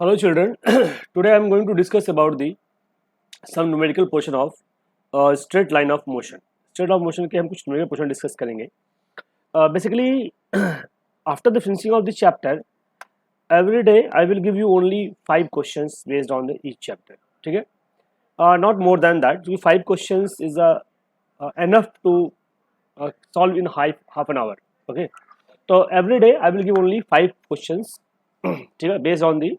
Hello children, today I am going to discuss about the some numerical portion of straight line of motion. Straight of motion के हम कुछ numerical portion discuss करेंगे. Basically, after the finishing of this chapter, every day I will give you only 5 questions based on the each chapter. ठीक है? Not more than that. 5 questions is enough to solve in half an hour. Okay? So every day I will give only 5 questions. ठीक है? Based on the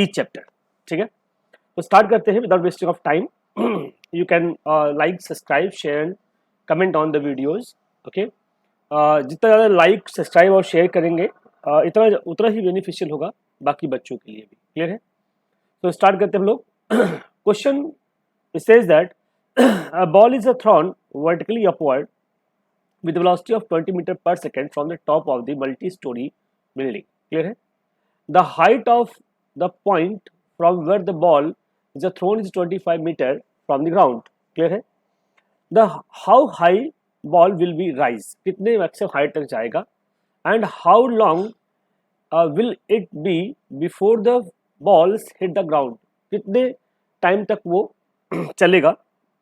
each chapter. ठीक है, तो start करते हैं without wasting of time. You can like, subscribe, share and comment on the videos. Okay, जितना ज़्यादा like, subscribe और शेयर करेंगे इतना उतना ही बेनिफिशियल होगा बाकी बच्चों के लिए भी. क्लियर है? तो स्टार्ट करते हैं हम लोग. Question says that a ball is thrown vertically upward with velocity of 20 meter per second from the top of the multi-story building. Clear है? The height of the point from where the ball is thrown is 25 meter from the ground. Clear है? The how high ball will be rise? कितने maximum height तक जाएगा? And how long will it be before the balls hit the ground? कितने time तक वो चलेगा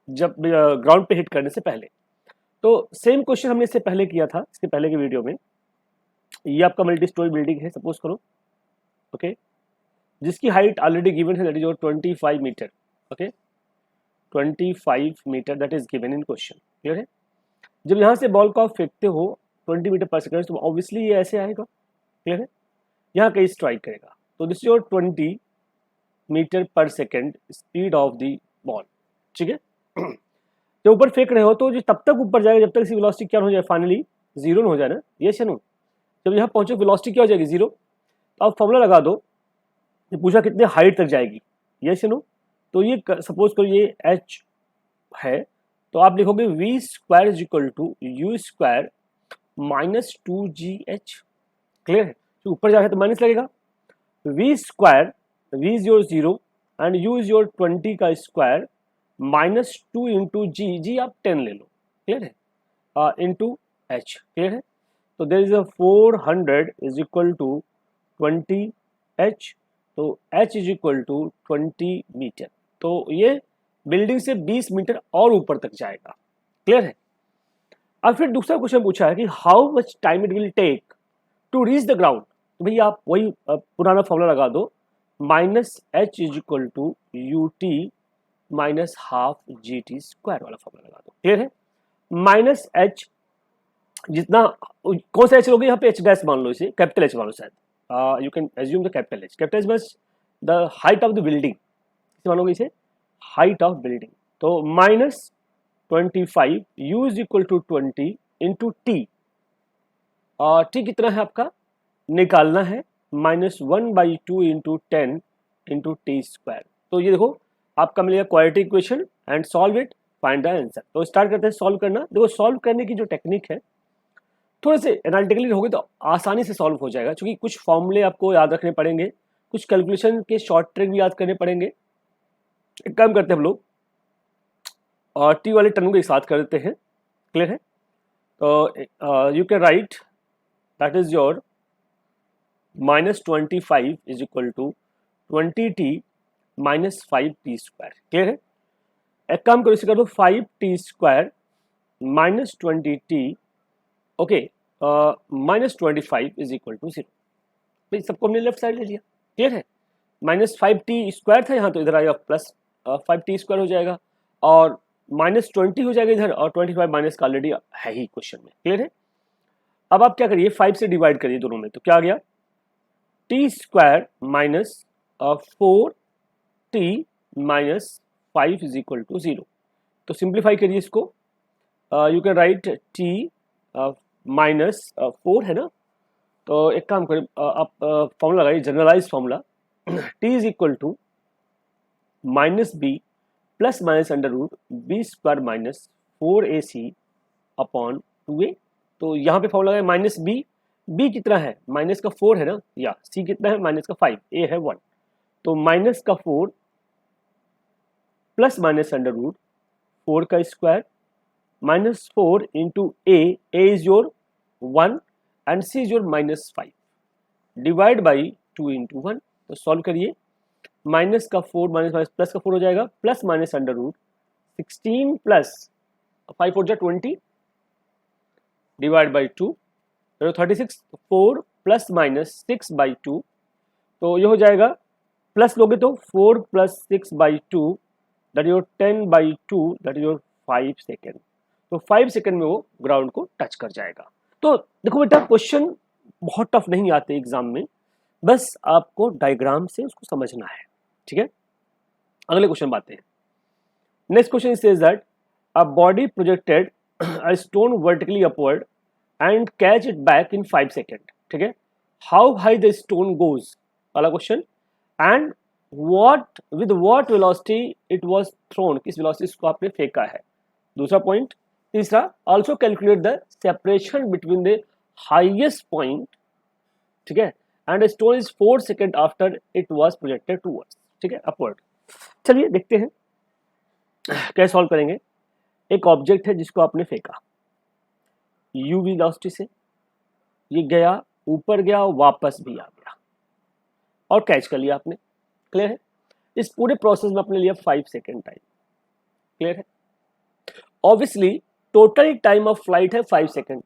जब ground पे हिट करने से पहले. तो सेम क्वेश्चन हमने इससे पहले किया था, इसके पहले के वीडियो में. ये आपका मल्टी स्टोरी बिल्डिंग है सपोज करो. ओके, जिसकी हाइट ऑलरेडी गिवन है, that is 25 metre. Okay, 25 metre that is given in question. Clear है? जब यहाँ से बॉल को आप फेंकते हो 20 मीटर पर सेकेंड तो ऑब्वियसली ये ऐसे आएगा. क्लियर है? यहाँ कहीं स्ट्राइक करेगा. तो this is your 20 metre per second speed of the ball. ठीक है? जब ऊपर फेंक रहे हो तो जो तब तक ऊपर जाएगा जब तक इसकी वेलोसिटी क्या हो जाए, फाइनली जीरो हो जाए ना. ये नो, जब यहाँ पहुंचो वेलोसिटी क्या हो जाएगी, जीरो. तो आप फॉर्मूला लगा दो. ये पूछा कितने हाइट तक जाएगी, ये नो. तो ये सपोज करो ये h है, तो आप लिखोगे v square is equal to u square minus 2gh. Clear है? तो ऊपर जाए तो माइनस लगेगा. v square, v is your zero and u is your 20 का स्क्वायर माइनस 2 इंटू जी आप 10 ले लो. क्लियर है? Into h. क्लियर है? तो there is 400 is equal to 20h. तो h is equal to 20 metre. तो ये बिल्डिंग से 20 मीटर और ऊपर तक जाएगा. क्लियर है? अब फिर दूसरा क्वेश्चन पूछा है कि how much time it will take to reach the ground. तो भैया आप वही पुराना फॉर्मूला लगा दो, minus H is equal to U T minus half G T square वाला फॉर्मूला लगा दो. क्लियर है? माइनस एच जितना, कौन सा एच लोगे यहाँ पे, एच डैश मान लो, इसे कैपिटल एच मान लो शायद. You can assume the capital h. Capital h means the height of the building. मान लोगे इसे हाइट ऑफ बिल्डिंग. तो minus 25 u is equal to 20 into t. T कितना है आपका निकालना है, minus 1/2 into 10 into T square. तो ये देखो आपका मिलेगा quadratic equation and solve it, find the answer. तो स्टार्ट करते हैं सॉल्व करना. देखो सॉल्व करने की जो टेक्निक है थोड़े से एनालिटिकली होगी तो आसानी से सॉल्व हो जाएगा, क्योंकि कुछ फॉर्मूले आपको याद रखने पड़ेंगे, कुछ कैलकुलेशन के शॉर्ट ट्रिक भी याद करने पड़ेंगे. एक काम करते हैं हम लोग और टी वाले टर्म को एक साथ कर देते हैं. क्लियर है? तो you can write that is your minus 25 is equal to 20t minus 5t square. Clear है? एक काम करो, इसे कर दो 5t square minus 20t. Okay, minus 25 is equal to 0. भाई सबको हमने लेफ्ट साइड ले लिया. क्लियर है? माइनस 5t स्क्वायर था यहाँ, तो इधर आएगा प्लस 5t स्क्वायर हो जाएगा और माइनस 20 हो जाएगा इधर, और 25 माइनस का ऑलरेडी है ही क्वेश्चन में. क्लियर है? अब आप क्या करिए, 5 से डिवाइड करिए दोनों में. तो क्या आ गया, t square minus 4t minus 5 is equal to 0. तो सिंप्लीफाई करिए इसको. You can write t minus 4 है ना. तो एक काम करें, आप फॉर्मूला लगाइए, generalise formula. t is equal to minus b plus minus under root b square minus 4ac upon 2a. तो यहाँ पे फॉर्मूला लगाए माइनस बी. बी कितना है, माइनस का 4 है ना, या सी कितना है, माइनस का 5, ए है 1. तो माइनस का 4 प्लस माइनस अंडर रूट 4 का square minus 4 into a is your 1 and c is your minus 5 divide by 2 into 1. तो सॉल्व करिए, माइनस का 4 माइनस माइनस प्लस का 4 हो जाएगा, plus minus under root 16 plus 5 4 जा 20 divide by 2, 36, 4 plus minus 6 by 2, तो ये हो जाएगा, प्लस लोगे तो 4 plus 6 by 2 that your 10 by 2 that your 5 second, तो 5 सेकेंड में वो ग्राउंड को टच कर जाएगा। तो देखो बेटा, क्वेश्चन बहुत टफ नहीं आते एग्जाम में, बस आपको डायग्राम से उसको समझना है, ठीक है। अगले क्वेश्चन बातें हैं। Next question says that a body projected a stone vertically upward and catch it back in 5 second, ठीक है। How high the stone goes, वाला question, and what with what velocity it was thrown, किस velocity इसको आपने फेंका है, दूसरा point. तीसरा, also calculate the separation between the highest point, ठीक है, and stone is 4 second after it was projected towards, ठीक है, अपवर्ड। चलिए देखते हैं कैसे सॉल्व करेंगे। एक ऑब्जेक्ट है जिसको आपने फेंका u वेलोसिटी से, ये गया ऊपर गया, वापस भी आ गया और कैच कर लिया आपने, क्लियर है। इस पूरे प्रोसेस में आपने लिया 5 सेकेंड टाइम, क्लियर है। Obviously total time of flight है 5 सेकेंड,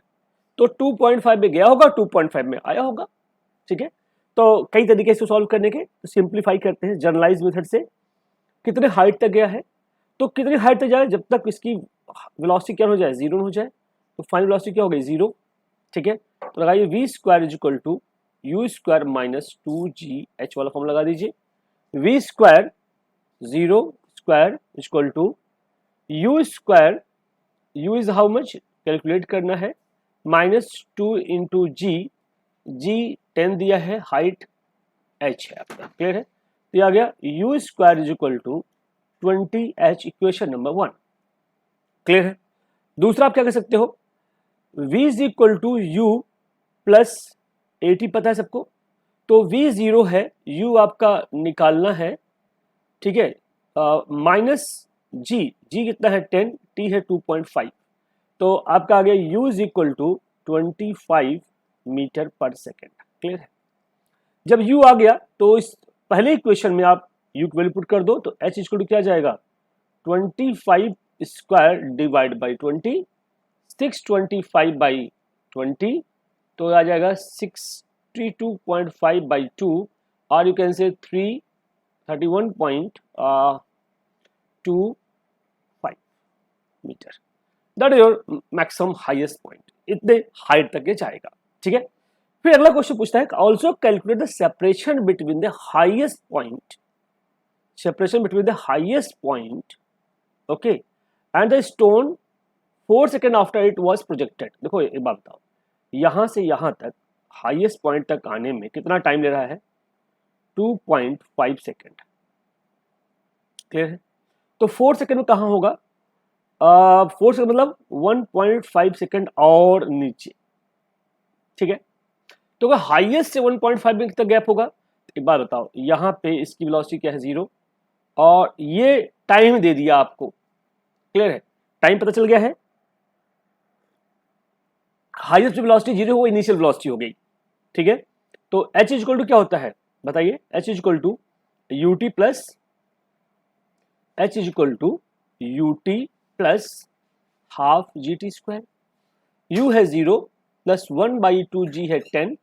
तो 2.5 में गया होगा, 2.5 में आया होगा, ठीक है। तो कई तरीके से सॉल्व करने के, तो सिंप्लीफाई करते हैं जनरलाइज मेथड से। कितने हाइट तक गया है, तो कितनी हाइट तक जाए, जब तक इसकी वेलोसिटी क्या हो जाए, जीरो हो जाए, तो फाइनल वेलोसिटी क्या हो गई, जीरो, ठीक है। तो लगाइए v square is equal to u square minus 2gh वाला फॉर्म लगा दीजिए। V square zero square is equal to u square, u is how much calculate करना है, -2 इंटू जी 10 दिया है, हाइट h है आपका, क्लियर है। तो आ गया u square is equal to 20h, equation number 1, clear है। दूसरा आप क्या कर सकते हो, v is equal to you plus 80 पता है सबको, तो v जीरो है, u आपका निकालना है, ठीक है, माइनस g कितना है 10, t है 2.5, तो आपका आ गया u is equal to 25 metre per second, clear है। जब u आ गया तो इस पहले इक्वेशन में आप u की वैल्यू पुट कर दो, तो h इक्वल टू क्या जाएगा 25 स्क्वायर डिवाइड बाई 20, 625 बाई 20, तो आ जाएगा 62.5 बाई 2, और you can say 331.25 metre, that is your maximum highest point, इतने हाइट तक ये जाएगा, ठीक है। फिर अगला क्वेश्चन पूछता है, also calculate the separation between the highest point, separation between the highest point, okay, and the stone 4 second after it was projected. देखो एक बात बताओ, यहां से यहां तक हाईएस्ट पॉइंट तक आने में कितना टाइम ले रहा है, 2.5 सेकेंड, क्लियर है। तो 4 सेकेंड में कहां होगा, 4 सेकेंड मतलब 1.5 सेकेंड और नीचे, ठीक है। तो अगर हाईएस्ट से 1.5 में कितना गैप होगा, एक बार बताओ, यहां पे इसकी वेलोसिटी क्या है, जीरो, और ये टाइम दे दिया आपको, क्लियर है, टाइम पता चल गया है। हाईएस्ट वेलोसिटी जीरो वो इनिशियल वेलोसिटी हो गई, ठीक है। तो h इक्वल टू क्या होता है बताइए, h equal to ut plus h equal to ut plus half gt square, u है 0 प्लस 1/2g है 10,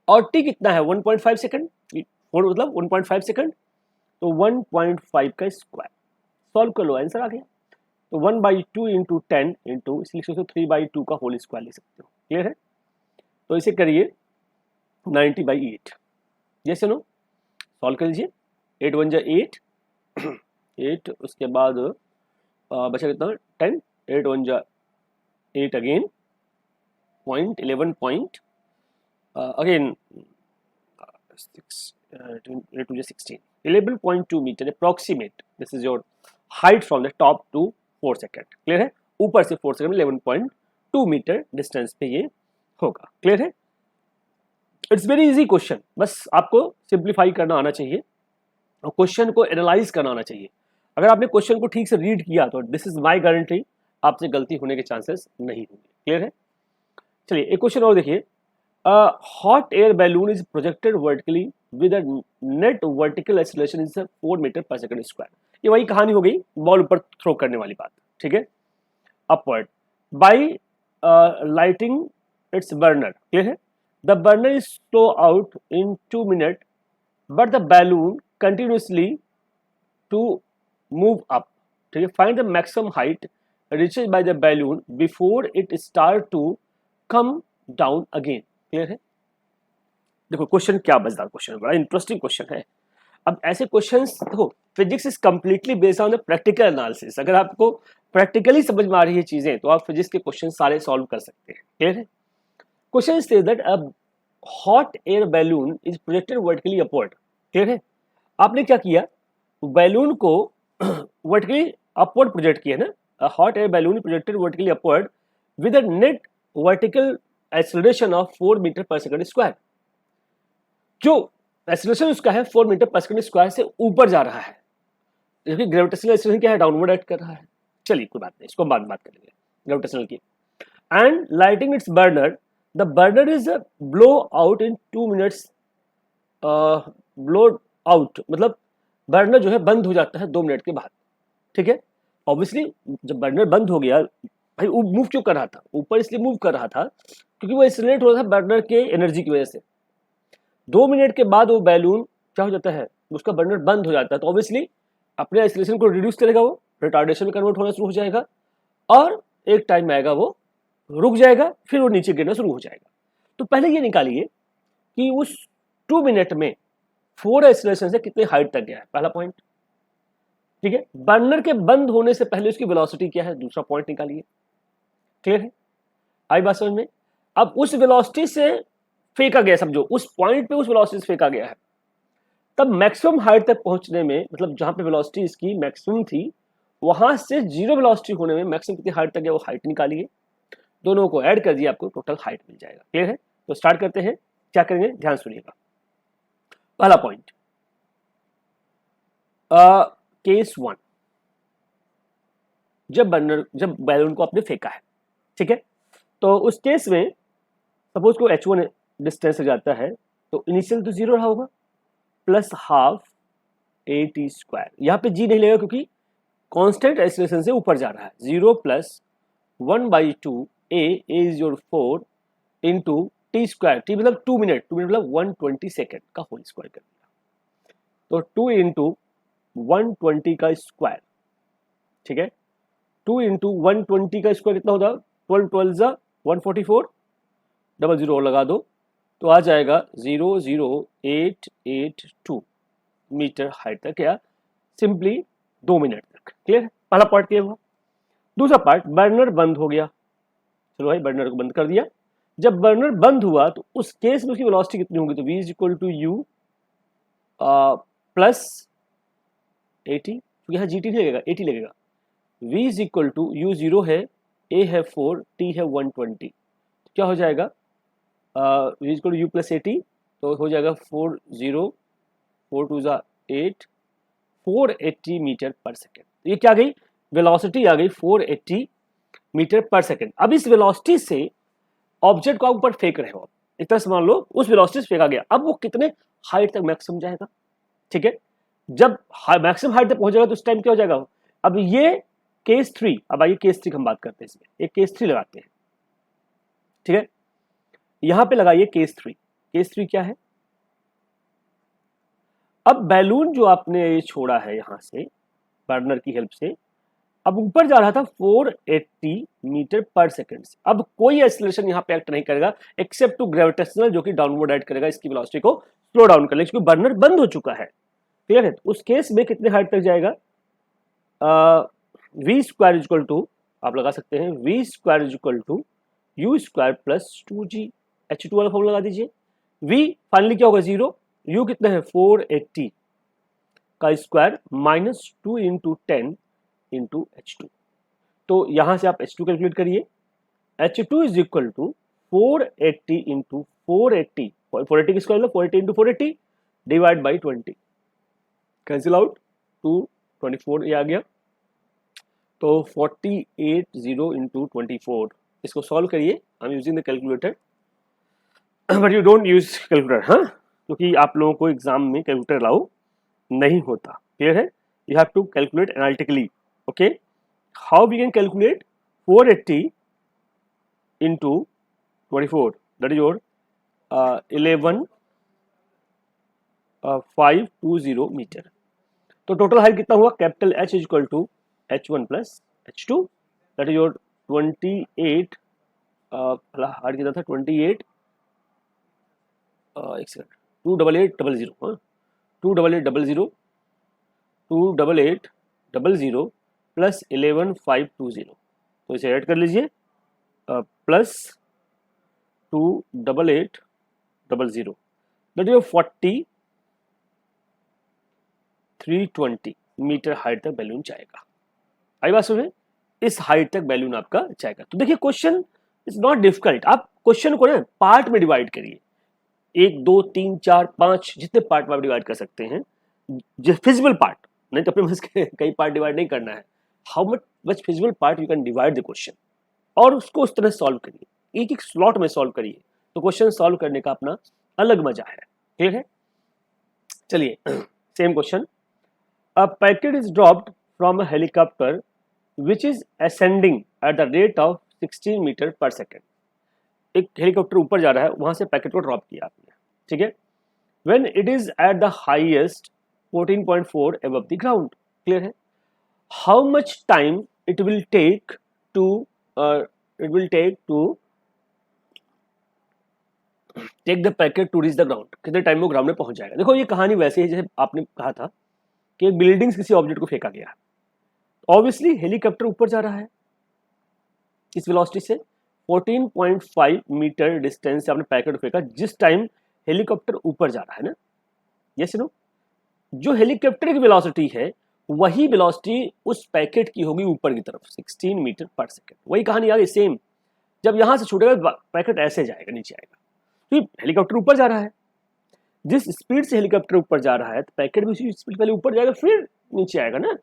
और t कितना है 1.5 सेकेंड, मतलब 1.5 सेकेंड, तो 1.5 का स्क्वायर, सॉल्व कर लो, आंसर आ गया। तो 1/2 इंटू 10 इंटू, इसलिए 3/2 का होल स्क्वायर लिख सकते हो, क्लियर है। तो इसे करिए 90/8, जैसे नो सॉल्व कर लीजिए, 8 1 जा 8, 8 उसके बाद बचा कितना 10, 8 1 जा 8 अगेन, पॉइंट 11 पॉइंट अगेन 8 2 जा 16, 11.2 metre approximate, this is your height from the top to 4 second, clear है। ऊपर से 4 सेकेंड 11.2 मीटर डिस्टेंस पे ये होगा, क्लियर है। इट्स वेरी इजी क्वेश्चन, बस आपको सिंप्लीफाई करना आना चाहिए और क्वेश्चन को एनालाइज करना आना चाहिए। अगर आपने क्वेश्चन को ठीक से रीड किया तो दिस इज माय गारंटी, आपसे गलती होने के चांसेस नहीं होंगे, क्लियर है। चलिए एक क्वेश्चन और देखिए, hot air balloon is projected vertically with a net vertical acceleration is 4 metre per second square. ये वही कहानी हो गई बॉल ऊपर थ्रो करने वाली बात, ठीक है। Upward by lighting its burner, clear है। The burner is flow out in 2 minute but the balloon continuously to move up, ठीक है। Find the maximum height reaches by the balloon before it start to come down again, clear है। देखो question क्या मजेदार question है, बड़ा interesting question है। अब ऐसे क्वेश्चंस देखो, physics is completely based on the practical analysis. अगर आपको प्रैक्टिकली समझ में आ रही है चीजें तो आप फिजिक्स के क्वेश्चन सारे सॉल्व कर सकते हैं, क्लियर है। Question say that a hot air balloon is projected vertically upward, clear है। आपने क्या किया, बैलून को वर्टिकली अपवर्ड प्रोजेक्ट किया ना। A hot air balloon projected vertically upward with a net vertical acceleration of 4 metre per second square. जो acceleration उसका है 4 मीटर पर सेकंड स्क्वायर से ऊपर जा रहा है, जबकि ग्रेविटेशनल एक्सेलरेशन क्या है, डाउनवर्ड एक्ट कर रहा है। चलिए कोई बात नहीं, इसको बाद में बात करेंगे ग्रेविटेशनल की। And lighting its burner, the burner is blow out in 2 minutes. Blow out मतलब बर्नर जो है बंद हो जाता है 2 मिनट के बाद, ठीक है। ऑब्वियसली जब बर्नर बंद हो गया, भाई वो मूव क्यों कर रहा था, ऊपर इसलिए मूव कर रहा था क्योंकि वो एक्सीलरेट हो रहा था बर्नर के एनर्जी की वजह से। 2 मिनट के बाद वो बैलून क्या हो जाता है, उसका बर्नर बंद हो जाता है, तो ऑब्वियसली अपने एक्सीलरेशन को रिड्यूस करेगा, वो रिटार्डेशन में कन्वर्ट होना शुरू हो जाएगा और एक टाइम आएगा वो रुक जाएगा, फिर वो नीचे गिरना शुरू हो जाएगा। तो पहले ये निकालिए कि उस 2 मिनट में 4 एक्सीलरेशन से कितने हाइट तक गया है, पहला पॉइंट, ठीक है। बर्नर के बंद होने से पहले उसकी वेलोसिटी क्या है, दूसरा पॉइंट निकालिए, क्लियर है, आई बात समझ में। अब उस वेलोसिटी से फेंका गया, समझो उस पॉइंट पे उस वेलोसिटी से फेंका गया है, तब मैक्सिमम हाइट तक पहुंचने में, मतलब जहां पे वेलोसिटी इसकी मैक्सिमम थी वहां से जीरो वेलोसिटी होने में मैक्सिमम कितनी हाइट तक गया वो हाइट निकालिए, दोनों को ऐड कर दिए, आपको टोटल हाइट मिल जाएगा, क्लियर है। तो स्टार्ट करते हैं, क्या करेंगे ध्यान सुनिएगा। पहला पॉइंट, केस 1, जब बैलून को आपने फेंका है, ठीक है। तो उस केस में सपोज को h1 डिस्टेंस से जाता है तो इनिशियल तो 0 रहा होगा, प्लस हाफ a_t स्क्वायर। यहाँ पे g नहीं लेगा क्योंकि कांस्टेंट एक्सीलरेशन से ऊपर जा रहा है। 0 plus 1/2 a is your 4 into T square, T मतलब 2 मिनट, 2 मिनट मतलब 120 सेकेंड का होल स्क्वायर कर दिया, तो 2 इंटू 120 का स्क्वायर, ठीक है। 2 इंटू 120 का स्क्वायर कितना होता है, 12 12 144, डबल जीरो और लगा दो तो आ जाएगा 00882 मीटर हाइट तक, या सिंपली 2 मिनट तक, क्लियर। पहला पार्ट क्लियर हुआ। दूसरा पार्ट, बर्नर बंद हो गया, चलो भाई बर्नर को बंद कर दिया। जब बर्नर बंद हुआ तो उस केस में उसकी वेलोसिटी कितनी होगी, तो v is equal to you plus 80, तो यहाँ gt नहीं लगेगा 80 लगेगा। v is equal to u 0 है, a है 4, t है 120, क्या हो जाएगा v is equal to you plus 80, तो हो जाएगा 4 0 4 2 8 480 मीटर पर सेकेंड। ये क्या गई, वेलोसिटी आ गई 480 मीटर पर सेकेंड। अब इस वेलोसिटी से ऑब्जेक्ट को आप ऊपर फेंक रहे हो, एक तरह से मान लो उस वेलोसिटी से फेंका गया, अब वो कितने हाइट तक मैक्सिमम जाएगा, ठीक है। जब मैक्सिमम हाइट तक पहुंचेगा तो उस टाइम क्या हो जाएगा। अब ये केस 3, अब आइए केस 3 हम बात करते हैं, इसमें एक केस 3 लगाते हैं, ठीक है। यहां पे लगाइए केस 3। केस 3 क्या है, अब बैलून जो आपने छोड़ा है यहां से बर्नर की हेल्प से, अब ऊपर जा रहा था 480 मीटर पर सेकेंड से। अब कोई एक्सीलरेशन यहाँ पे एक्ट नहीं करेगा एक्सेप्ट टू ग्रेविटेशनल, जो कि डाउनवर्ड एक्ट करेगा, इसकी वेलोसिटी को स्लो डाउन कर लेगा क्योंकि बर्नर बंद हो चुका है, क्लियर है। तो उस केस में कितने हाइट तक जाएगा, v स्क्वायर इक्वल टू, आप लगा सकते हैं v square equal to u square plus 2g, h2 वाला फॉर्मूला लगा दीजिए। v फाइनली क्या होगा 0, u कितना है 480 का square minus 2 into 10 into h2, तो यहां से आप h2 कैलकुलेट करिए। h2 is equal to 480 into 480 की स्क्वायर मतलब 480 into 480 divide by 20, cancel out 224 ये आ गया, तो 480 इंटू 24, इसको सॉल्व करिए। I am using the calculator but you don't use calculator, हाँ। क्योंकि आप लोगों को एग्जाम में कैलकुलेटर अलाउ नहीं होता। क्लियर है? You have to calculate analytically. Okay, how we can calculate 480 into 24, that is your 11,520 metre. तो टोटल हाइट कितना हुआ? Capital H is equal to H1 प्लस H2, that is your 28, height कितना था? 28, एक सेकंड, 28800, हाँ 28800 28800 प्लस 11,520, तो इसे ऐड कर लीजिए, plus 28800, that is 4320 metre height तक बैलून जाएगा। आई बात समझ में? इस हाइट तक बैलून आपका जाएगा। तो देखिए क्वेश्चन इज नॉट डिफिकल्ट। आप क्वेश्चन को ना पार्ट में डिवाइड करिए, 1 2 3 4 5 जितने पार्ट में आप डिवाइड कर सकते हैं, फिजिबल पार्ट, नहीं तो अपने कई पार्ट डिवाइड नहीं करना है। How much feasible part you can divide the question, और उसको उस तरह सॉल्व करिए, एक एक स्लॉट में सॉल्व करिए, तो क्वेश्चन सॉल्व करने का अपना अलग मजा है। ठीक है, चलिए same question. A packet is dropped from a helicopter which is ascending at the rate of 16 metre per second. एक हेलीकॉप्टर ऊपर जा रहा है, वहां से पैकेट को ड्रॉप किया आपने। ठीक है, when it is at the highest 14.4 above the ground। Clear है? How much time it will take to take the packet to reach the ground. कितने टाइम में ग्राउंड में पहुंच जाएगा। देखो ये कहानी वैसे ही जैसे आपने कहा था कि एक बिल्डिंग से किसी ऑब्जेक्ट को फेंका गया, ऑब्वियसली हेलीकॉप्टर ऊपर जा रहा है इस वेलोसिटी से, 14.5 मीटर डिस्टेंस से आपने पैकेट फेंका जिस टाइम हेलीकॉप्टर ऊपर जा रहा है ना। यस नो, जो हेलीकॉप्टर की वेलोसिटी है वही वेलोसिटी उस पैकेट की होगी ऊपर की तरफ, 16 मीटर पर सेकेंड। वही कहानी आ गई सेम। जब यहां से छूटेगा पैकेट ऐसे जाएगा, नीचे आएगा, तो हेलीकॉप्टर ऊपर जा रहा है, जिस स्पीड से हेलीकॉप्टर ऊपर जा रहा है तो पैकेट भी उसी स्पीड पहले ऊपर जाएगा फिर नीचे आएगा ना।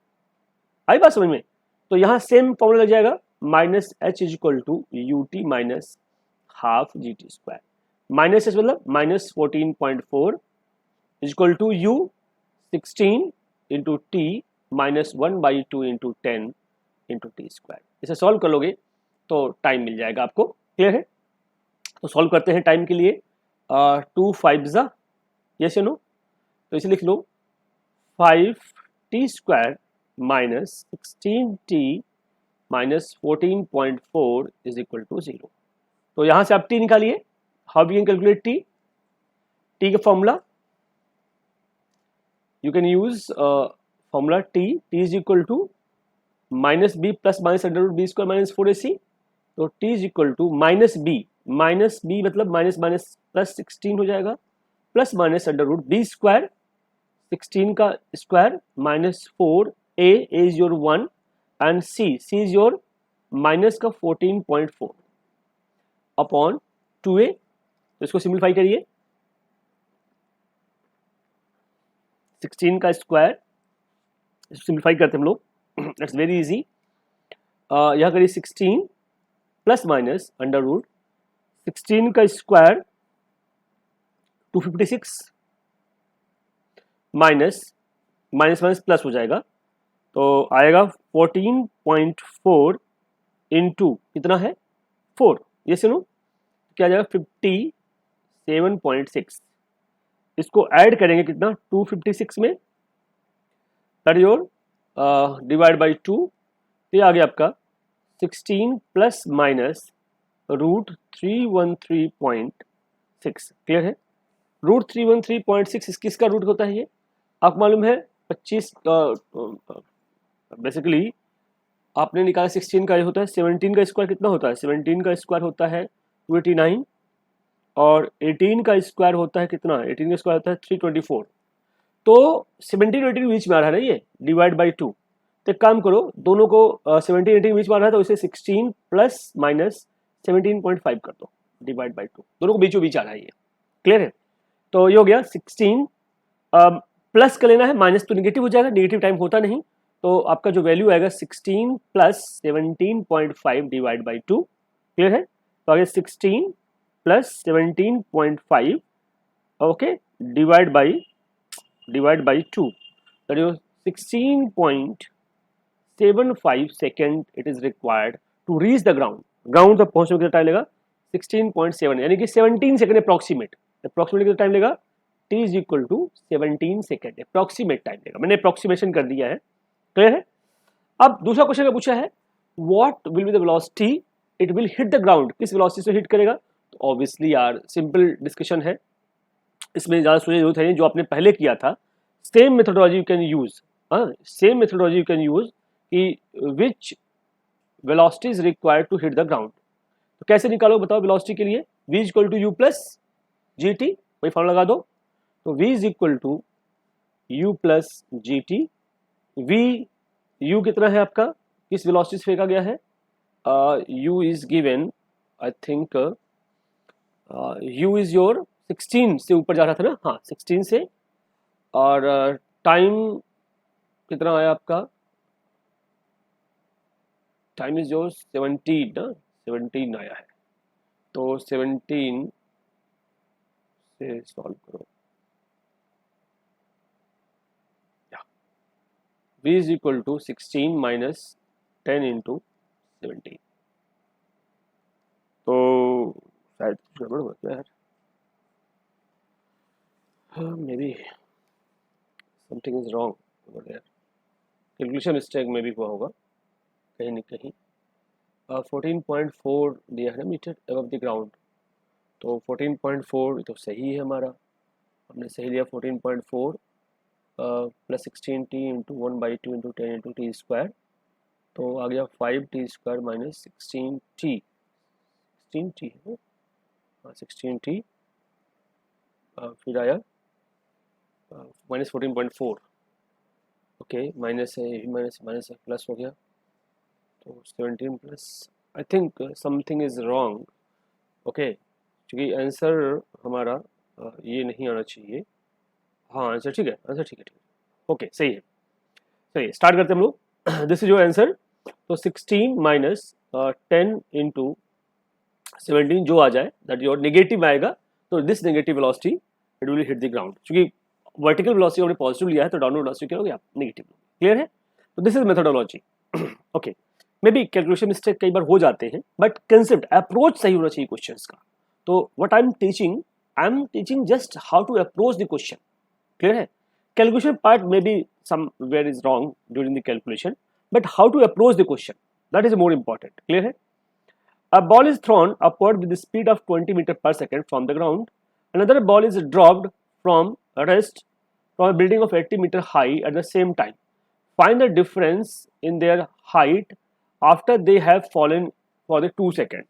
आई बात समझ में? तो यहाँ सेम फॉर्मूला लग जाएगा, minus H is equal to U T minus half G T square. Minus H मतलब minus 14.4 is equal to U 16 into T minus 1/2 into 10 into T square. इसे सॉल्व कर लोगे तो टाइम मिल जाएगा आपको। क्लियर है? तो सॉल्व करते हैं टाइम के लिए। 2 5 ज़ा, यस या नो? तो इसे लिख लो 5t square minus 16t minus 14.4 is equal to 0। तो यहां से आप t निकालिए। How we can calculate t? t का formula you can use formula t is equal to minus b plus minus under root b square minus 4ac। तो t is equal to minus b मतलब minus minus plus 16 हो जाएगा, plus minus under root b square 16 का square minus 4, a is your 1 and c is your minus का 14.4 upon 2a। तो इसको simplify करिए, 16 का स्क्वायर सिंप्लीफाई करते हम लोग, इट्स वेरी इजी। यहां करिए 16 प्लस माइनस अंडर रूट 16 का square 256 minus minus minus plus हो जाएगा, तो आएगा 14.4 इंटू कितना है 4, ये सुनो क्या जाएगा 57.6। इसको ऐड करेंगे कितना 256 में, that is your divide by 2, तो ये आ गया आपका 16 प्लस माइनस रूट 313.6। क्लियर है? रूट 313.6 किसका रूट होता है? ये आपको मालूम है 25, बेसिकली आपने निकाला 16 का ये होता है, 17 का स्क्वायर कितना होता है? 17 का स्क्वायर होता है 289 और 18 का स्क्वायर होता है कितना? 18 का स्क्वायर होता है 324। तो 17 18 बीच में आ रहा है ना, ये डिवाइड बाई 2। तो एक काम करो, दोनों को 17 18 बीच में आ रहा है तो इसे 16 प्लस माइनस 17.5 कर दो डिवाइड बाई 2, दोनों को बीचों बीच आ रहा है ये। क्लियर है? तो ये हो गया 16, प्लस कर लेना है, माइनस तो निगेटिव हो जाएगा, निगेटिव टाइम होता नहीं, तो आपका जो वैल्यू आएगा 16 प्लस 17.5 डिवाइड बाई 2। क्लियर है? तो आगे 16 plus 17.5, okay, divide by 2, that is 16.75 second it is required to reach the ground. Ground तक पहुंचने के टाइम लेगा 16.7, यानी कि 17 सेकेंड अप्रोक्सीमेट कितना टाइम लेगा, t is equal to 17 second approximate time लेगा। मैंने अप्रोक्सीमेशन कर दिया है, क्लियर है। अब दूसरा क्वेश्चन का पूछा है what will be the velocity it will hit the ground, किस वेलोसिटी से हिट करेगा। तो ऑब्वियसली यार सिंपल डिस्कशन है, इसमें ज़्यादा सोचने की जरूरत है नहीं, जो आपने पहले किया था same methodology you can use, same methodology you can use कि which velocity is required to hit the ground. तो कैसे निकालो बताओ वेलोसिटी के लिए, v is equal to you plus G T, वही फॉर्मूला लगा दो। तो v is equal to you plus G T. V u कितना है आपका, किस वेलोसिटी से फेंका गया है, u is given I think u is your 16 से ऊपर जा रहा था ना, हाँ 16 से, और टाइम कितना आया आपका, टाइम इज योर 17 ना, 17 आया है। तो 17 से सॉल्व करो, v is equal to 16 minus 10 into 17। तो शायद गड़बड़ हो गया यार, maybe something is wrong over there, calculation mistake में भी हुआ होगा कहीं न कहीं। 14.4 दिया है ना मीटर अबव द ग्राउंड, तो 14.4 तो सही है हमारा, हमने सही लिया 14.4 plus 16t into 1/2 into 10 into T square, तो आ गया 5t square minus 16t, 16t है, हाँ 16t, फिर आया माइनस 14.4, ओके माइनस है, माइनस माइनस है, प्लस हो गया, तो 17 plus, I think something is wrong, okay, क्योंकि आंसर हमारा ये नहीं आना चाहिए, हाँ आंसर ठीक है, आंसर ठीक है, ओके सही है, सही है। स्टार्ट करते हैं हम लोग, दिस इज योर आंसर। तो 16 माइनस 10 इंटू 17 जो आ जाए दैट योर नेगेटिव आएगा, तो this negative velocity it will hit the ground, क्योंकि वर्टिकल वेलोसिटी हमने पॉजिटिव लिया है तो डाउनवर्ड वेलोसिटी क्या होगी आप नेगेटिव, क्लियर है। तो this is methodology, okay. May be calculation mistake कई बार हो जाते हैं, बट कंसेप्ट अप्रोच सही होना चाहिए क्वेश्चंस का। तो what I am teaching just how to approach the question, clear है। कैलकुलेशन पार्ट में बी somewhere is wrong during the calculation, but how to approach the question, that is more important, clear है। A ball is thrown upward with the speed of 20 meter per second from the ground. Another ball is dropped from a rest from a building of 80 meter high at the same time. Find the difference in their height after they have fallen for the 2 seconds.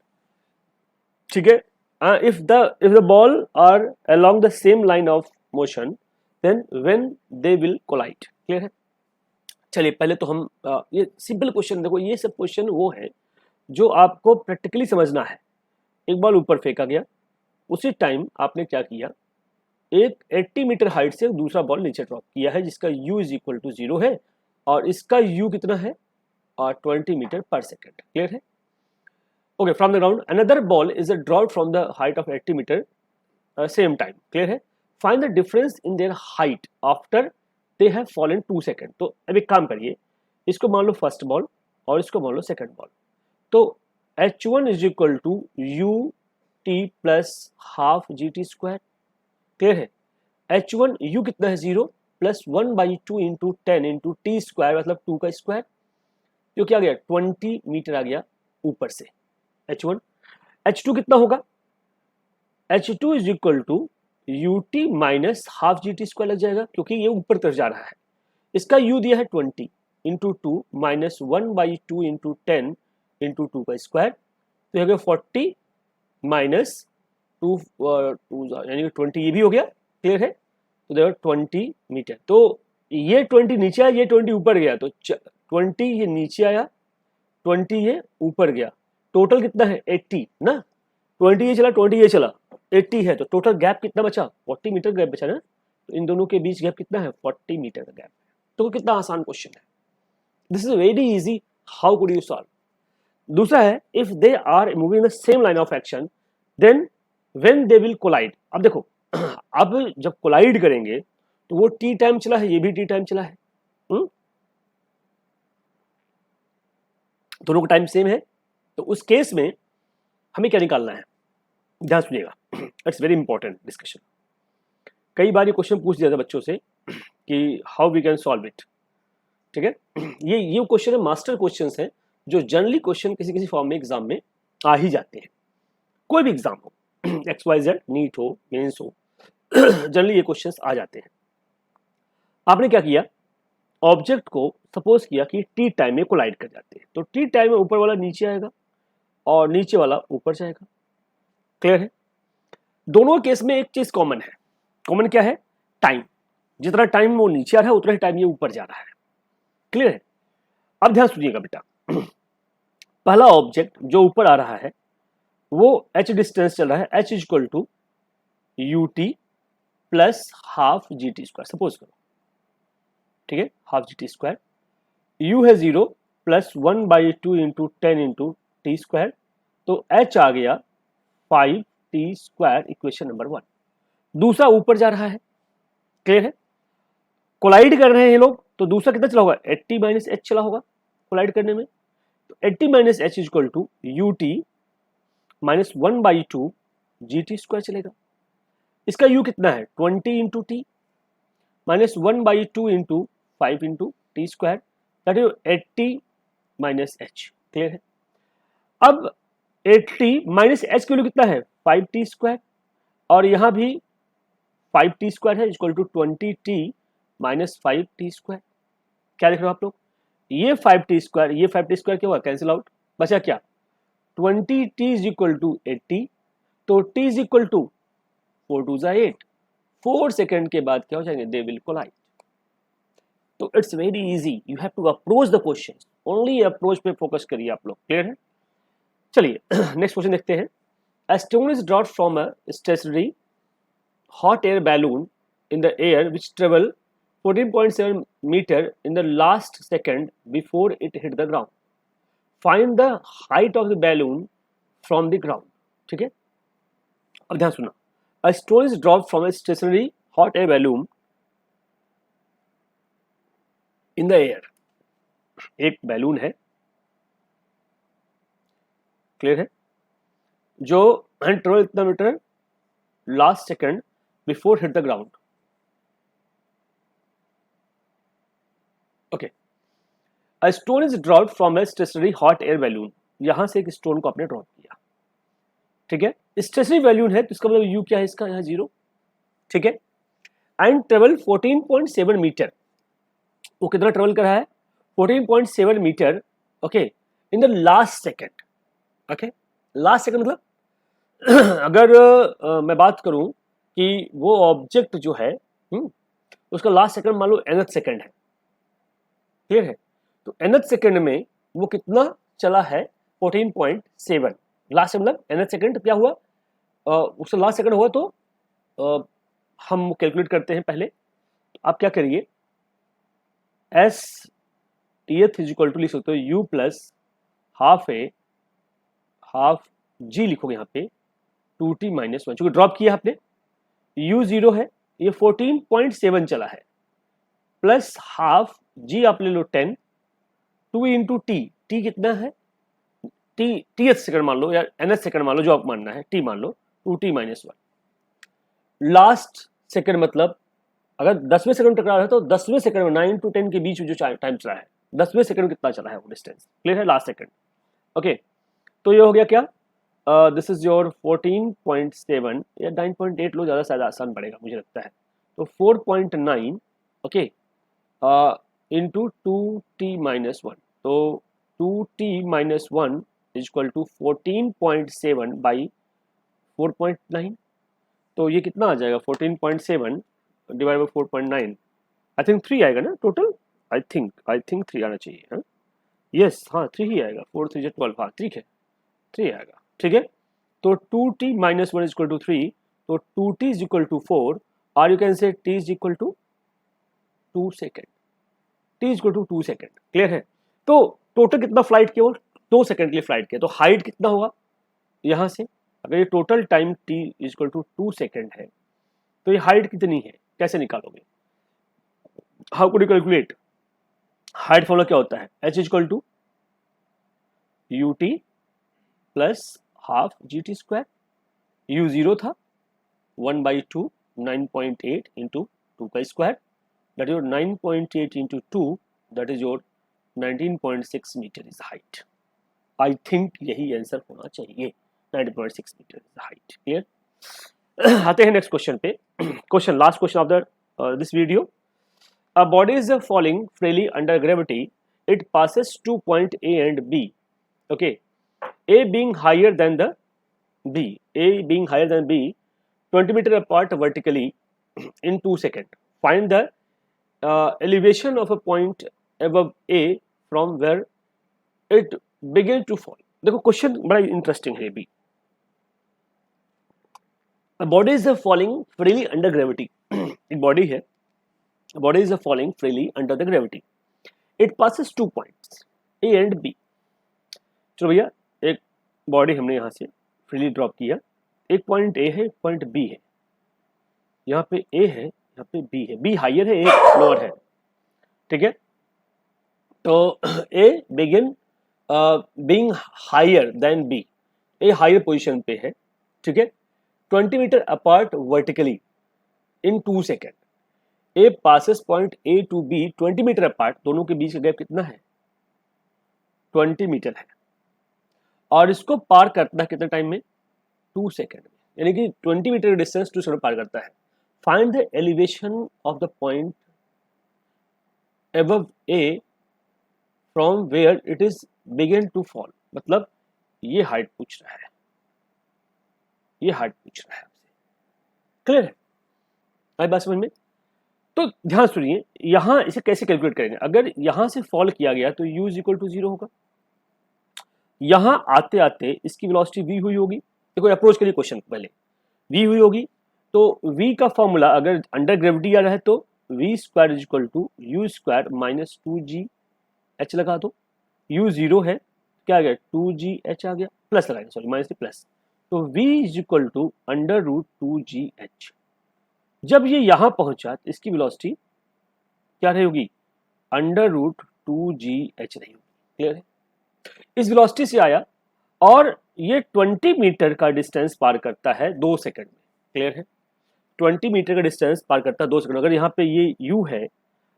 ठीक है, if the ball are along the same line of motion, then when they will collide, clear है। चलिए पहले तो हम ये simple question देखो, ये सब क्वेश्चन वो है जो आपको प्रैक्टिकली समझना है। एक बॉल ऊपर फेंका गया, उसी टाइम आपने क्या किया, एक 80 मीटर हाइट से दूसरा बॉल नीचे ड्रॉप किया है जिसका u इज इक्वल टू 0 है, और इसका u कितना है 20 मीटर पर सेकेंड, क्लियर है। Okay, from the ground another ball is drop from the height of 80 metre same time, clear है। Find the difference in their height after they have fallen 2 second. तो अब एक काम करिए, इसको मान लो first ball और इसको मान लो सेकेंड बॉल, तो h1 is equal to you t plus half G T square, clear है। h1 u कितना है 0 plus 1/2 into 10 into T square, मतलब 2 का स्क्वायर, जो क्या आ गया 20 मीटर आ गया ऊपर से h1। h2 कितना होगा, h2 is equal to U T minus half G T square लग जाएगा, क्योंकि ये ऊपर तरफ जा रहा है। इसका u दिया है 20 इंटू 2 माइनस 1/2 इंटू 10 इंटू 2 का स्क्वायर, तो ये हो गया 40 माइनस 2 यानी 20 ये भी हो गया, क्लियर है। तो देखो 20 मीटर, तो ये 20 नीचे आया, ये 20 ऊपर गया, तो 20 ये नीचे आया, 20 ये ऊपर गया, टोटल कितना है 80 ना, 20 ये चला 20 ये चला 80 है, तो टोटल गैप कितना बचा 40 मीटर गैप बचा ना, तो इन दोनों के बीच गैप कितना है 40 मीटर का गैप। तो कितना आसान क्वेश्चन है, this is very easy, how could you solve. दूसरा है if they are moving the same line of action then when they will collide. अब देखो अब जब कोलाइड करेंगे तो वो टी टाइम चला है, ये भी टी टाइम चला है, दोनों का टाइम सेम है। तो उस केस में हमें क्या निकालना है, ध्यान सुनिएगा, इट्स वेरी इंपॉर्टेंट डिस्कशन। कई बार ये क्वेश्चन पूछ दिया था बच्चों से कि how we can solve it, ठीक है। ये क्वेश्चन है, मास्टर क्वेश्चंस हैं जो जनरली क्वेश्चन किसी किसी फॉर्म में एग्जाम में आ ही जाते हैं, कोई भी एग्जाम हो, XYZ, नीट हो, मेंस हो, जनरली ये क्वेश्चंस आ जाते हैं। आपने क्या किया, ऑब्जेक्ट को सपोज किया कि टी टाइम में कोलाइड कर जाते हैं, तो टी टाइम में ऊपर वाला नीचे आएगा और नीचे वाला ऊपर जाएगा, क्लियर है। दोनों केस में एक चीज कॉमन है, कॉमन क्या है, टाइम। जितना टाइम वो नीचे आ रहा है उतना ही टाइम ये ऊपर जा रहा है, क्लियर है। अब ध्यान सुनिएगा बेटा, पहला ऑब्जेक्ट जो ऊपर आ रहा है वो h डिस्टेंस चल रहा है, h equal to you t plus half G T square, suppose करो, ठीक है, half G T square. u है 0 plus 1/2 into 10 into T square, तो h आ गया 5 टी स्क्वायर, इक्वेशन नंबर 1। दूसरा ऊपर जा रहा है, क्लियर है, कोलाइड कर रहे हैं ये लोग, तो दूसरा कितना चला होगा, 80 माइनस एच चला होगा कोलाइड करने में, तो 80 minus h equal to U T minus 1/2 g T square चलेगा। इसका u कितना है, 20 into T minus 1/2 into 5 into T square, that is 80 minus h, clear है। अब 80 माइनस एच की वैल्यू कितना है, 5 टी स्क्वायर, और यहां भी 5 टी स्क्वायर है equal to 20 t minus 5 t square. क्या देख रहे हो आप लोग, ये 5 टी स्क्वायर, ये 5 टी स्क्वायर क्या हुआ, कैंसिल आउट, बचा क्या, 20 टी इज इक्वल टू 80, तो t is equal to 4 to 8, 4 second के बाद क्या हो जाएंगे, दे विल कोलाइड। तो it's very easy, you have to approach the question, only approach पे फोकस करिए आप लोग, क्लियर है। चलिए नेक्स्ट क्वेश्चन देखते हैं। A stone is dropped from a stationary hot air balloon in the air which travel 14.7 meter in the last second before it hit the ground. Find the height of the balloon from the ground. ठीक है, अब ध्यान सुना। A stone is dropped from a stationary hot air balloon in the air. एक balloon है, clear है, जो travel इतना metre last second before hit the ground, okay. A stone is dropped from a stationary hot air balloon, यहां से एक stone को आपने ड्रॉप किया, ठीक है, स्टेशनरी बैलून है तो इसका मतलब यू क्या है इसका, यहां 0, ठीक है, एंड ट्रेवल 14.7 मीटर, वो कितना ट्रेवल कर रहा है, 14.7 metre, okay, in the last second, okay, last second मतलब अगर मैं बात करूं कि वो ऑब्जेक्ट जो है उसका लास्ट सेकंड मान लो nth सेकंड है, क्लियर है, तो nth सेकंड में वो कितना चला है, 14.7, लास्ट मतलब nth सेकंड क्या हुआ, उसका लास्ट सेकंड हुआ, तो हम कैलकुलेट करते हैं पहले। तो आप क्या करिए, S tth is equal to लिख सकते हो U plus half A half G, लिखोगे यहाँ पे 2t माइनस 1, चूंकि ड्रॉप किया आपने, u 0 है, ये 14.7 चला है, प्लस हाफ g आप ले लो 10, 2 इंटू टी, टी कितना है, टी टीएथ सेकंड मान लो या nth सेकंड मान लो, जो आप मानना है, टी मान लो 2t माइनस 1, लास्ट सेकंड मतलब अगर 10वें सेकंड टकरा रहा है तो 10वें सेकंड में 9 to 10 के बीच में जो टाइम चला है, 10वें सेकंड कितना चला है वो डिस्टेंस, क्लियर है, लास्ट सेकंड, ओके। तो ये हो गया क्या, दिस इज योर 14.7 या 9.8 लो, ज़्यादा शायद आसान पड़ेगा मुझे लगता है, तो 4.9, ओके, इंटू 2t माइनस 1, तो 2t minus 1 is equal to 14.7 by 4.9, तो ये कितना आ जाएगा, 14.7 डिवाइड बाई 4.9, आई थिंक 3 आएगा ना टोटल, आई थिंक 3 आना चाहिए, हाँ यस, हाँ 3 ही आएगा, 4 3 12, हाँ ठीक है 3 आएगा, ठीक है। तो 2t minus 1 is equal to 3, तो 2t इज इक्वल टू 4, और you can say t is equal to 2 second, t is equal to 2 second, clear है। तो टोटल कितना फ्लाइट किया, वो 2 सेकेंड के लिए फ्लाइट किया, तो हाइट कितना होगा यहाँ से, अगर ये total time t is equal to 2 second है, तो ये हाइट कितनी है, कैसे निकालोगे, how could you calculate? Height formula क्या होता है, h equal to you t plus half G T square, u zero था, 1/2 9.8 इंटू 2 का स्क्वायर, that is your 9.8 into 2, that is your 19.6 metre is height. I think यही answer होना चाहिए, 19.6 metre is height. Clear? आते हैं नेक्स्ट क्वेश्चन पे। Question, last question of the this video. A body is falling freely under gravity. It passes two point A and B. Okay, A being higher than the B, A being higher than B, 20 meter apart vertically in 2 seconds. Find the elevation of a point above A from where it began to fall. देखो question बड़ा interesting है भी। A body is falling freely under gravity. एक body है, body is falling freely under the gravity. It passes 2 points A and B. चलो भैया, एक body हमने यहाँ से फ्रीली ड्रॉप किया, एक पॉइंट A है, एक पॉइंट B है, यहाँ पे A है, यहाँ पे B है, B हायर है, A लोअर है, ठीक है। तो A begin being higher then B, A higher position पे है, ठीक है। 20 metre apart vertically in 2 second, A passes point A to B 20 metre apart, दोनों के बीच का गैप कितना है, 20 मीटर है, और इसको पार करता है कितने टाइम में, 2 सेकेंड में, यानी कि 20 मीटर का डिस्टेंस 2 सेकेंड पार करता है। Find the elevation of the point above A from where it is begin to fall, मतलब ये हाइट पूछ रहा है, ये हाइट पूछ रहा है आपसे। क्लियर है, आई बात समझ में? तो ध्यान सुनिए, यहां इसे कैसे कैलकुलेट करेंगे। अगर यहां से फॉल किया गया तो u इज इक्वल टू 0 होगा, यहां आते आते इसकी वेलोसिटी v हुई होगी, देखो अप्रोच के लिए क्वेश्चन पहले v हुई होगी, तो v का फॉर्मूला अगर अंडर ग्रेविटी आ रहा है तो v square is equal to u square minus 2gh लगा दो, u 0 है, क्या आ गया 2gh आ गया, प्लस लगाएंगे, सॉरी माइनस से प्लस, तो v is equal to under root 2gh। जब ये यहां पहुंचा तो इसकी वेलोसिटी क्या रही होगी, अंडर रूट 2gh रही होगी। क्लियर है, इस वेलोसिटी से आया और ये 20 मीटर का डिस्टेंस पार करता है 2 सेकंड में। क्लियर है, 20 मीटर का डिस्टेंस पार करता है 2 सेकंड। अगर यहाँ पे ये u है,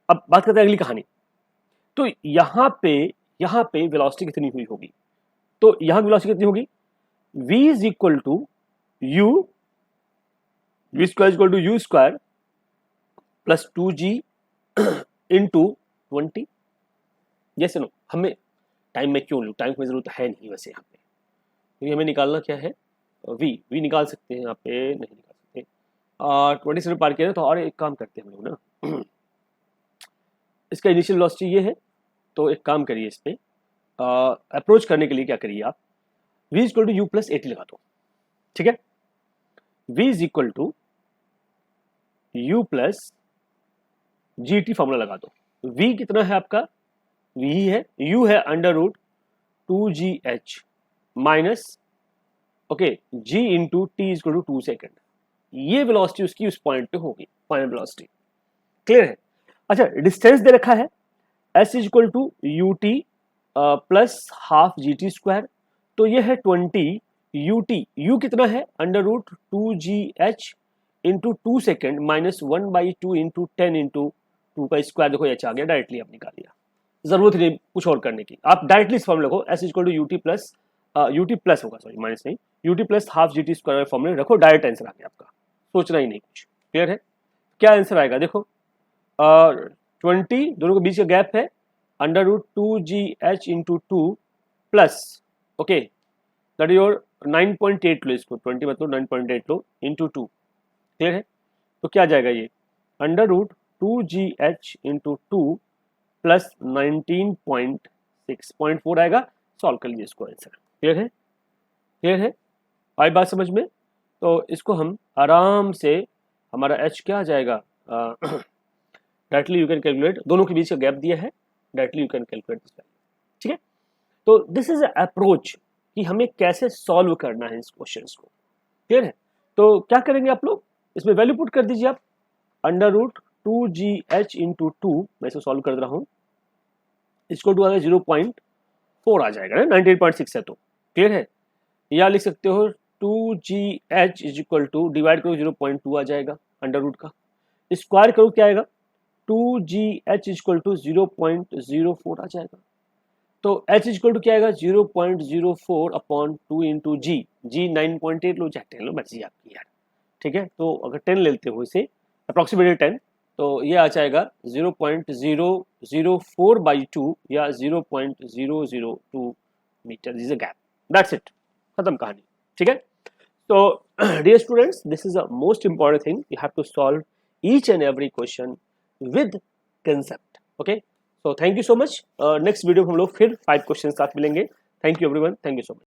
अब बात करते हैं अगली कहानी, तो यहाँ पे वेलोसिटी कितनी हुई होगी, तो यहाँ वेलोसिटी कितनी होगी, v is equal to u, v square equal to u square plus 2g into 20। जैसे नो, हमें टाइम में क्यों लूँ, टाइम की जरूरत है नहीं वैसे यहाँ पे, क्योंकि हमें निकालना क्या है, v निकाल सकते हैं, यहाँ पे नहीं निकाल सकते। 20 से पार किया ना, तो और एक काम करते हैं हम लोग ना, इसका इनिशियल वेलोसिटी ये है, तो एक काम करिए इस पे अप्रोच करने के लिए क्या करिए आप, v equal to you plus 80 लगा दो, ठीक है। v is equal to u plus gt formula लगा दो, v कितना है आपका, v ही है, u है under root 2gh minus okay g into t is equal to 2 second, ये वेलोसिटी उसकी उस पॉइंट पे होगी, फाइनल वेलोसिटी। क्लियर है, अच्छा डिस्टेंस दे रखा है s is equal to you t plus half G T square, तो ये है 20 ut, u कितना है under root 2gh into 2 second minus 1/2 into 10 into 2 का स्क्वायर, देखो h आ गया, डायरेक्टली आप निकाल लिया, जरूरत नहीं कुछ और करने की, आप डायरेक्टली इस फॉर्मूले को s equal to u t plus होगा, सॉरी माइनस नहीं, u t plus half G T square फॉर्मूले रखो, डायरेक्ट आंसर आ गया आपका, सोचना ही नहीं कुछ। क्लियर है, क्या आंसर आएगा देखो, 20 दोनों के बीच का गैप है, under root 2gh into 2 plus okay that is your 9.8 लो, इसको 20 मतलब 9.8 लो इंटू 2। क्लियर है, तो क्या जाएगा ये under root 2gh into 2 plus 19.6.4 आएगा, सॉल्व कर लीजिए इसको आंसर। क्लियर है, क्लियर है, आई बात समझ में? तो इसको हम आराम से, हमारा h क्या आ जाएगा, डायरेक्टली यू कैन कैलकुलेट, दोनों के बीच का गैप दिया है, directly you can calculate this value. ठीक है, तो दिस इज अप्रोच कि हमें कैसे सॉल्व करना है इस क्वेश्चंस को। क्लियर है, तो क्या करेंगे आप लोग, इसमें वैल्यू पुट कर दीजिए आप, अंडर रूट 2GH इंटू 2, मैं इसे सॉल्व कर रहा हूँ, इसको 2 आ गया 0.4 आ जाएगा ना, 98.6 है तो क्लियर है। या लिख सकते हो 2GH is equal to, divide करो 0.2 आ जाएगा, अंडर रूट का स्क्वायर करो क्या आएगा, 2GH इज इक्वल टू 0.04 आ जाएगा। तो H इज इक्वल टू क्या आएगा, 0.04 अपॉन 2 इंटू जी, 9.8 लो चाहे 10 लो, मर्जी आपकी यार, ठीक है। तो अगर 10 लेते हो इसे अप्रोक्सीमेटली 10, तो ये आ जाएगा 0.004 बाई 2 या 0.002 metre is a gap, that's it, खत्म कहानी, ठीक है। तो dear students, this is a most important thing, you have to solve each and every question with concept, okay. So thank you so much. Next video में हम लोग फिर 5 क्वेश्चन साथ मिलेंगे। Thank you everyone, thank you so much.